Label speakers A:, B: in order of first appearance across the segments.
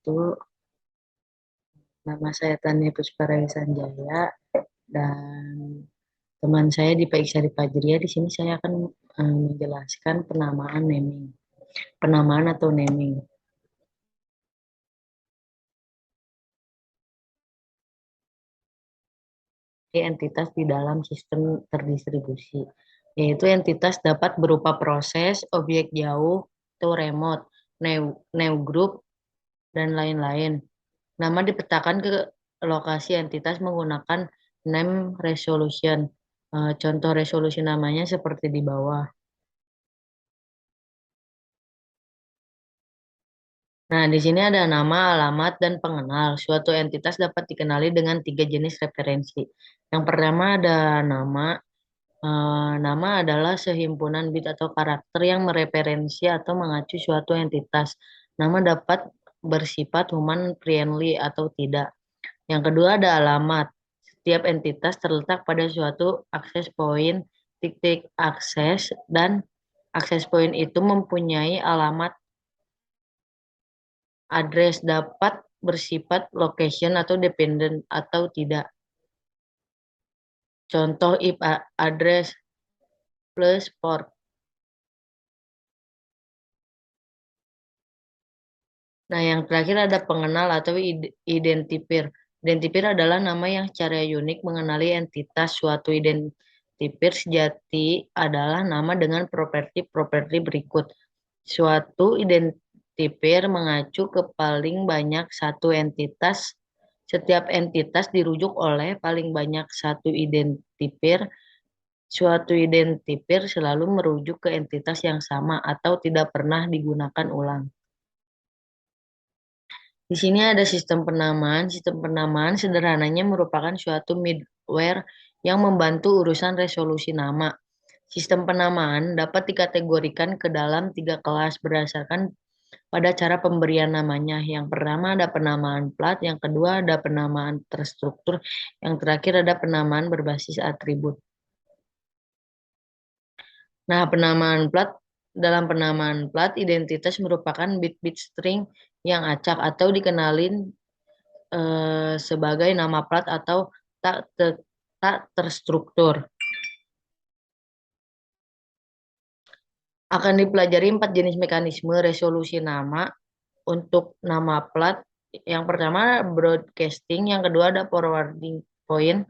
A: wabarakatuh. Nama saya Tania Pusparaya Sanjaya dan teman saya di Iksari Fajria. Di sini saya akan menjelaskan penamaan naming. Penamaan atau naming. Entitas di dalam sistem terdistribusi, yaitu entitas dapat berupa proses, objek jauh, atau remote, new group, dan lain-lain. Nama dipetakan ke lokasi entitas menggunakan name resolution. Contoh resolusi namanya seperti di bawah. Nah, di sini ada nama, alamat, dan pengenal. Suatu entitas dapat dikenali dengan 3 jenis referensi. Yang pertama ada nama. Nama adalah sehimpunan bit atau karakter yang mereferensi atau mengacu suatu entitas. Nama dapat bersifat human friendly atau tidak. Yang kedua ada alamat. Setiap entitas terletak pada suatu akses point, titik akses, dan akses point itu mempunyai alamat address dapat bersifat location atau dependent atau tidak. Contoh if address plus port. Nah, yang terakhir ada pengenal atau identifier. Identifier adalah nama yang secara unik mengenali entitas. Suatu identifier sejati adalah nama dengan properti-properti berikut. Suatu identifier mengacu ke paling banyak satu entitas. Setiap entitas dirujuk oleh paling banyak satu identifier. Suatu identifier selalu merujuk ke entitas yang sama atau tidak pernah digunakan ulang. Di sini ada sistem penamaan. Sistem penamaan sederhananya merupakan suatu middleware yang membantu urusan resolusi nama. Sistem penamaan dapat dikategorikan ke dalam 3 kelas berdasarkan pada cara pemberian namanya. Yang pertama ada penamaan plat, yang kedua ada penamaan terstruktur, yang terakhir ada penamaan berbasis atribut. Nah, dalam penamaan plat, identitas merupakan bit-bit string yang acak atau dikenalin sebagai nama plat atau tak terstruktur. Akan dipelajari 4 jenis mekanisme resolusi nama untuk nama plat. Yang pertama broadcasting, yang kedua ada forwarding point,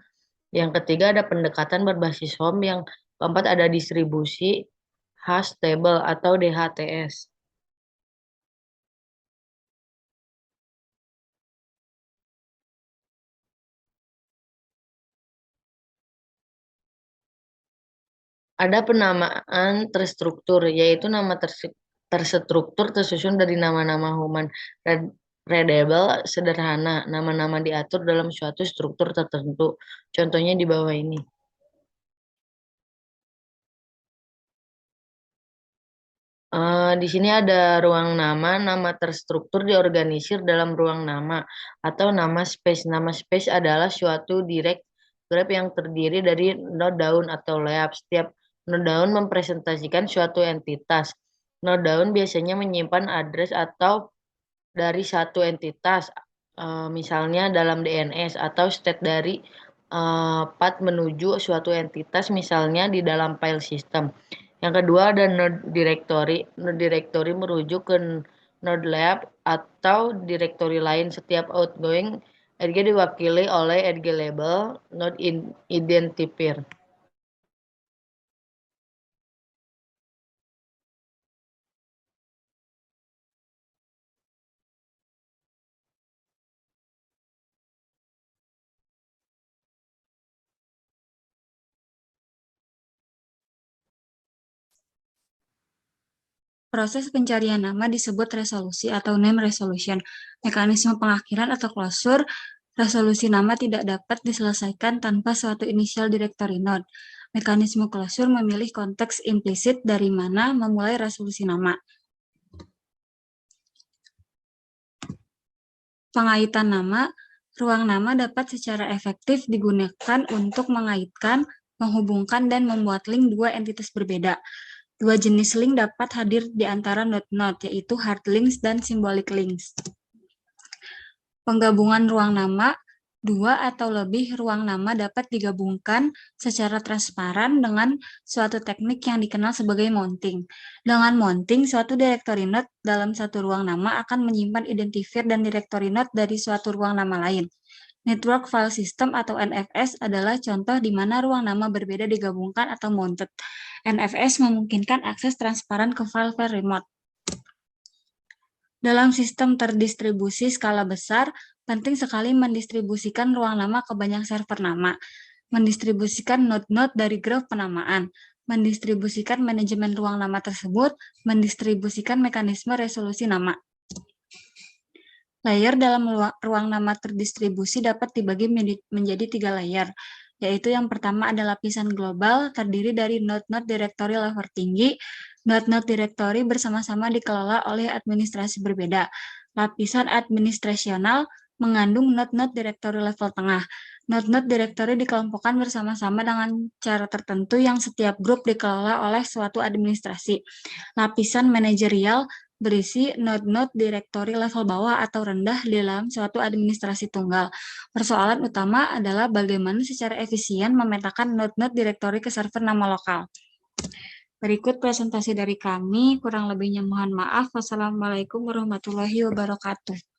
A: yang ketiga ada pendekatan berbasis home, yang keempat ada distribusi hash table atau DHTS. Ada penamaan terstruktur, yaitu nama terstruktur tersusun dari nama-nama human readable sederhana. Nama-nama diatur dalam suatu struktur tertentu. Contohnya di bawah ini. Di sini ada ruang nama. Nama terstruktur diorganisir dalam ruang nama atau nama space. Nama space adalah suatu direct graph yang terdiri dari node daun atau layout. Setiap node daun mempresentasikan suatu entitas. Node daun biasanya menyimpan address atau dari satu entitas, misalnya dalam DNS, atau state dari path menuju suatu entitas, misalnya di dalam file system. Yang kedua ada node directory. Node directory merujuk ke node lab atau directory lain. Setiap outgoing edge diwakili oleh edge label node identifier.
B: Proses pencarian nama disebut resolusi atau name resolution. Mekanisme pengakhiran atau closure resolusi nama tidak dapat diselesaikan tanpa suatu initial directory node. Mekanisme closure memilih konteks implisit dari mana memulai resolusi nama. Pengaitan nama, ruang nama dapat secara efektif digunakan untuk mengaitkan, menghubungkan, dan membuat link dua entitas berbeda. Dua jenis link dapat hadir di antara node-node, yaitu hard links dan symbolic links. Penggabungan ruang nama, dua atau lebih ruang nama dapat digabungkan secara transparan dengan suatu teknik yang dikenal sebagai mounting. Dengan mounting, suatu directory node dalam satu ruang nama akan menyimpan identifier dan directory node dari suatu ruang nama lain. Network File System atau NFS adalah contoh di mana ruang nama berbeda digabungkan atau mounted. NFS memungkinkan akses transparan ke file-file remote. Dalam sistem terdistribusi skala besar, penting sekali mendistribusikan ruang nama ke banyak server nama, mendistribusikan node-node dari graf penamaan, mendistribusikan manajemen ruang nama tersebut, mendistribusikan mekanisme resolusi nama. Layer dalam ruang nama terdistribusi dapat dibagi menjadi 3 layer, yaitu yang pertama ada lapisan global, terdiri dari node-node directory level tinggi. Node-node directory bersama-sama dikelola oleh administrasi berbeda. Lapisan administrasional mengandung node-node directory level tengah. Node-node directory dikelompokkan bersama-sama dengan cara tertentu yang setiap grup dikelola oleh suatu administrasi. Lapisan manajerial berisi node-node directory level bawah atau rendah di dalam suatu administrasi tunggal. Persoalan utama adalah bagaimana secara efisien memetakan node-node directory ke server nama lokal. Berikut presentasi dari kami, kurang lebihnya mohon maaf. Wassalamualaikum warahmatullahi wabarakatuh.